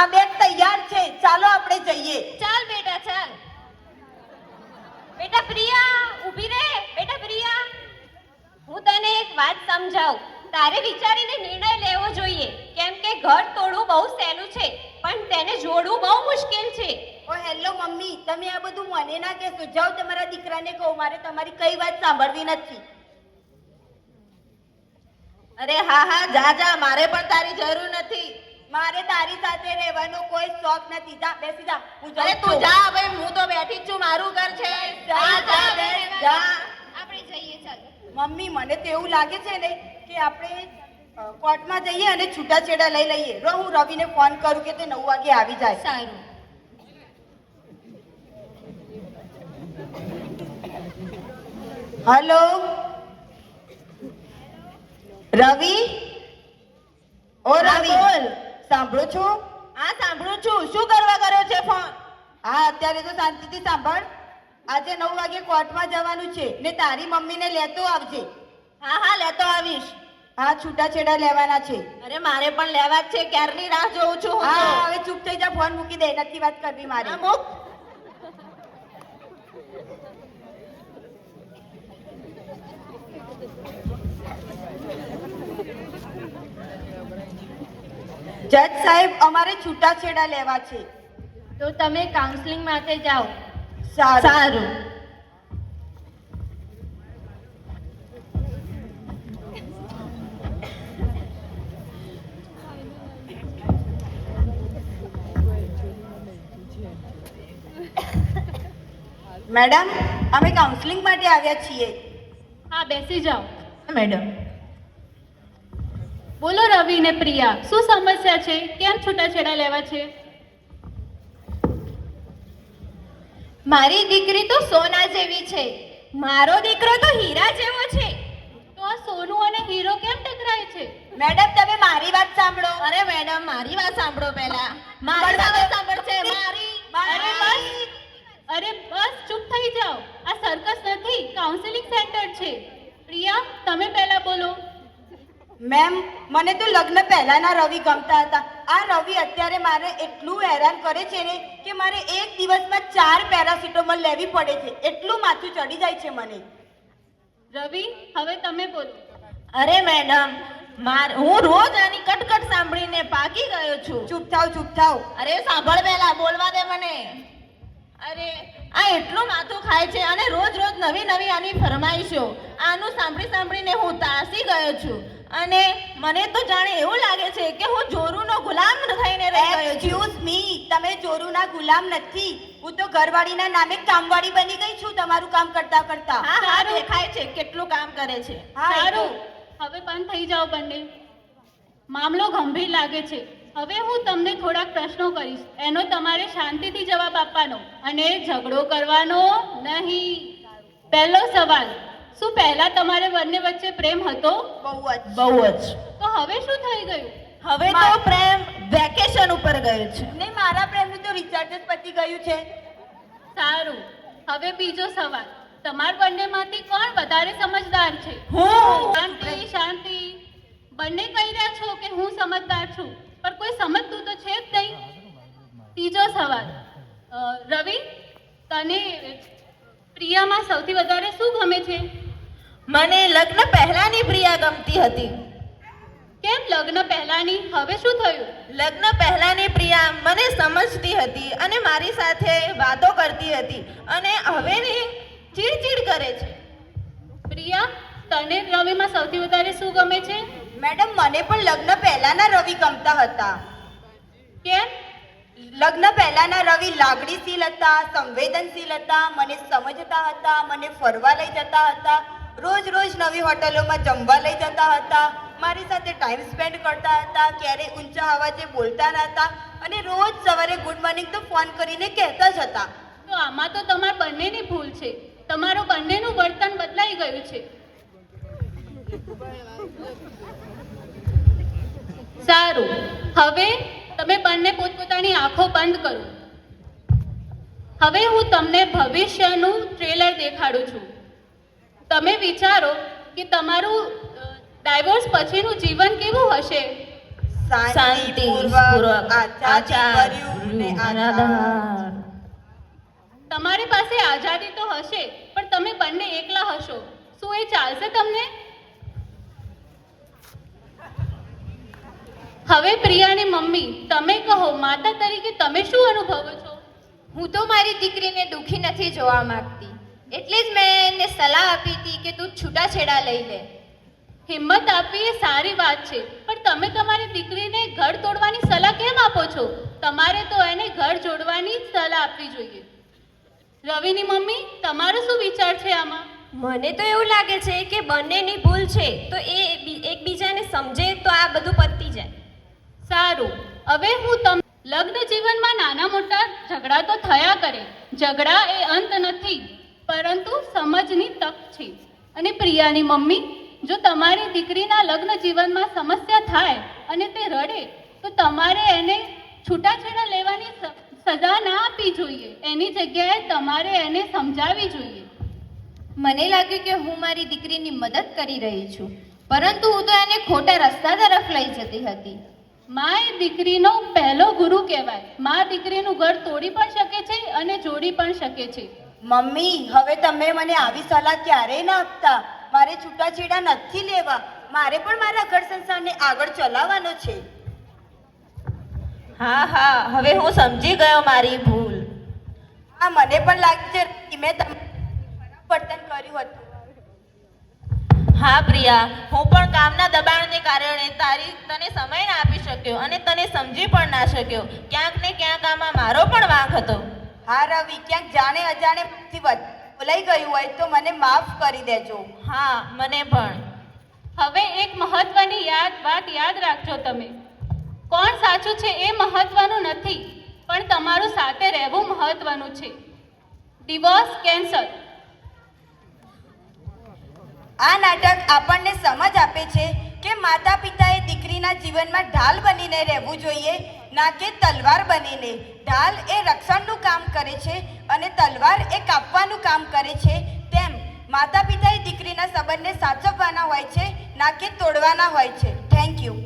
આ બેગ તૈયાર છે, ચાલો આપણે જઈએ. ચાલ બેટા ચાલ. બેટા પ્રિયા ઊભી રહે. બેટા પ્રિયા, હું તને એક વાત સમજાવું. તારે વિચારીને નિર્ણય લેવો જોઈએ, કેમ કે ઘર તોડવું બહુ સહેલું છે, પણ તેને જોડવું બહુ મુશ્કેલ છે. ઓ હેલો મમ્મી, તમે આ બધું મને ના કહેશો. જાઓ તમારા દીકરાને કહો, મારે તમારી કઈ વાત સાંભળવી નથી. અરે હા હા, જા જા, મારે પણ તારી જરૂર નથી. મારે તારી સાથે રહેવાનો કોઈ શોખ નથી. જા બેસી જા. હું અરે જાઉં તું છું. જા, ભાઈ હું તો બેઠી જ છું, મારું ઘર છે. જા જા બેન, જા. આપણે જઈએ ચાલ. મમ્મી, મને તો એવું લાગે છે ને કે આપણે કોર્ટમાં જઈએ અને છૂટાછેડા લઈ લઈએ. હું રવિને ફોન કરું કે તે 9 વાગે આવી જાય. સારું. હલો રવિ. ઓ રવિ, બોલ. સાંભળો છો? હા સાંભળું છું. શું કરવા કર્યો છે ફોન? હા, અત્યારે તો શાંતિથી સાંભળ. આજે 9 વાગે કોર્ટમાં જવાનું છે ને તારી મમ્મીને લેતો આવજે. હા હા, લેતો આવીશ. હા, છૂટાછેડા લેવાના છે. અરે મારે પણ લેવા જ છે, ક્યારની રાહ જોઉં છું હું તો. હા, હવે ચૂપ થઈ જા, ફોન મૂકી દે, નથી વાત કરવી મારે. હા, મૂક. જજ સાહેબ, અમારે છૂટાછેડા લેવા છે. તો તમે કાઉન્સેલિંગ માટે જાઓ. સારું. મેડમ, અમે કાઉન્સેલિંગ માટે આવ્યા છીએ. હા, બેસી જાઓ. મેડમ, બોલો રવિ ને પ્રિયા, શું સમસ્યા છે? કેમ છૂટાછેડા લેવા છે? મારી દીકરી તો સોના જેવી છે, મારો દીકરો તો હીરા જેવો છે. તો આ સોનું અને હીરો કેમ ટકરાય છે? મેડમ, તમે મારી વાત સાંભળો. અરે મેડમ, મારી વાત સાંભળો પહેલા. મારી વાત સાંભળશે. અરે બસ, અરે બસ, ચૂપ થઈ જાઓ. આ સર્કસ નથી, કાઉન્સેલિંગ સેન્ટર છે. પ્રિયા, તમે પહેલા બોલો. મેમ, મને તો લગ્ન પહેલાના રવિ ગમતા હતા. આ રવિ અત્યારે મારે એટલું હેરાન કરે છે ને કે મારે એક દિવસમાં 4 પેરાસિટામોલ લેવી પડે છે. એટલું માથું ચડી જાય છે મને. રવિ, હવે તમે બોલો. અરે મેડમ, હું રોજ આની કટકટ સાંભળીને પાકી ગયો છું. ચૂપ થાવ, ચૂપ થાવ. અરે સાંભળ પહેલા, બોલવા દે મને. અરે આ એટલું માથું ખાય છે અને રોજ રોજ નવી નવી આની ફરમાઈશો. આનું સાંભળી સાંભળીને હું તાસી ગયો છું અને મને તો જાણે એવું લાગે છે કે હું જોરુનો ગુલામ થઈને રહી ગયો છું. એક્સક્યુઝ મી, તમે જોરુના ગુલામ નથી. હું તો ઘરવાળીના નામે કામવાળી બની ગઈ છું તમારું કામ કરતા કરતા. હા હા, દેખાય છે કેટલું કામ કરે છે. હા, સારું, હવે બંધ થઈ જાઓ બંને. મામલો ગંભીર લાગે છે. હવે હું તમને થોડાક પ્રશ્નો કરીશ, એનો તમારે શાંતિથી જવાબ આપવાનો અને ઝઘડો કરવાનો નહીં. પહેલો સવાલ, શું પહેલા તમારે બંને વચ્ચે પ્રેમ હતો? બહુ જ. તો હવે શું થઈ ગયું? હવે તો પ્રેમ વેકેશન ઉપર ગયો છે. નહીં, મારા પ્રેમનું તો રિચાર્જ જ પતી ગયું છે. સારું, હવે બીજો સવાલ, તમારા બંનેમાંથી કોણ વધારે સમજદાર છે? હું. શાંતિ શાંતિ. બંને કહી રહ્યા છો કે હું સમજદાર છું, પણ કોઈ સમજતું તો છે જ નહીં. ત્રીજો સવાલ, રવિ, તને પ્રિયામાં સૌથી વધારે શું ગમે છે? મને લગ્ન પહેલાની પ્રિયા ગમતી હતી. કેમ લગ્ન પહેલાની? હવે શું થયું? લગ્ન પહેલાની પ્રિયા મને સમજતી હતી અને મારી સાથે વાતો કરતી હતી અને હવેની ચીડચીડ કરે છે. પ્રિયા, તને રવિમાં સૌથી વધારે શું ગમે છે? મેડમ, મને પણ લગ્ન પહેલાના રવિ ગમતા હતા. કેમ? લગ્ન પહેલાના રવિ લાગણીશીલ હતા, સંવેદનશીલ હતા, મને સમજતા હતા, મને ફરવા લઈ જતા હતા, રોજ રોજ નવી હોટલોમાં જમવા લઈ જતા હતા, મારી સાથે ટાઈમ સ્પેન્ડ કરતા હતા, ક્યારેય ઊંચા અવાજે બોલતા ન હતા અને રોજ સવારે ગુડ મોર્નિંગ તો ફોન કરીને કહેતા જ હતા. તો આમાં તો તમારા બંનેની ભૂલ છે. તમારું બંનેનું વર્તન બદલાઈ ગયું છે. સારું, હવે તમે બંને પોતપોતાની આંખો બંધ કરો. હવે હું તમને ભવિષ્યનું ટ્રેલર દેખાડું છું. તમે વિચારો કે તમારું ડાયવોર્સ પછીનું જીવન કેવું હશે. શાંતિપૂર્વક આચાર્યભર્યું ને આધાર. તમારી પાસે આઝાદી તો હશે, પણ તમે બંને એકલા હશો. શું એ ચાલશે તમને? હવે પ્રિયાની મમ્મી, તમે કહો, માતા તરીકે તમે શું અનુભવો છો? હું તો મારી દીકરીને દુઃખી નથી જોવા માંગતી, એટલે જ મેં એને સલાહ આપી હતી કે તું છૂટાછેડા લઈ લે. હિંમત આપવી એ સારી વાત છે, પણ તમે તમારી દીકરીને ઘર તોડવાની સલાહ કેમ આપો છો? તમારે તો એને ઘર જોડવાની જ સલાહ આપવી જોઈએ. રવિની મમ્મી, તમારો શું વિચાર છે આમાં? મને તો એવું લાગે છે કે બંનેની ભૂલ છે, તો એ એકબીજાને સમજે તો આ બધું પતી જાય. સારું, હવે હું લગ્ન જીવનમાં નાના મોટા ઝઘડા તો થયા કરે. ઝઘડા એ અંત નથી, પરંતુ સમજની તક છે. અને પ્રિયાની મમ્મી, જો તમારી દીકરીના લગ્ન જીવનમાં સમસ્યા થાય અને તે રડે, તો તમારે એને છૂટાછેડા લેવાની સજા ના આપવી જોઈએ. એની જગ્યાએ તમારે એને સમજાવવી જોઈએ. મને લાગ્યું કે હું મારી દીકરીની મદદ કરી રહી છું, પરંતુ હું તો એને ખોટા રસ્તા તરફ લઈ જતી હતી. માં એ દીકરીનો પહેલો ગુરુ કહેવાય. માં દીકરીનું ઘર તોડી પણ શકે છે અને જોડી પણ શકે છે. મમ્મી, હવે તમે મને આવી સલાહ ક્યારેય ના આપતા. મારે છૂટાછેડા નથી લેવા. મારે પણ મારા ઘર સંસારને આગળ ચલાવવાનો છે. હા, હવે હું સમજી ગયો મારી ભૂલ. હા, મને પણ લાગે છે કે મેં તમને ખરાબ વર્તન કર્યું હતું. હા પ્રિયા, હું પણ કામના દબાણને કારણે તને સમય ના આપી શક્યો અને તને સમજી પણ ના શક્યો. ક્યાંક ને ક્યાંક આમાં મારો પણ વાંક હતો. હા રવિ, ક્યાંક જાણે અજાણે બોલાઈ ગયું હોય તો મને માફ કરી દેજો. હા, મને પણ. હવે એક મહત્વની વાત યાદ રાખજો તમે. કોણ સાચું છે એ મહત્વનું નથી, પણ તમારું સાથે રહેવું મહત્વનું છે. Divorce cancel. આ નાટક આપણને સમજ આપે છે કે માતા પિતાએ દીકરીના જીવનમાં ઢાલ બનીને રહેવું જોઈએ, ના કે તલવાર બનીને. ઢાલ એ રક્ષણનું કામ કરે છે અને તલવાર એ કાપવાનું કામ કરે છે. તેમ માતા પિતાએ દીકરીના સંબંધને સાચવવાના હોય છે, ના કે તોડવાના હોય છે. Thank you.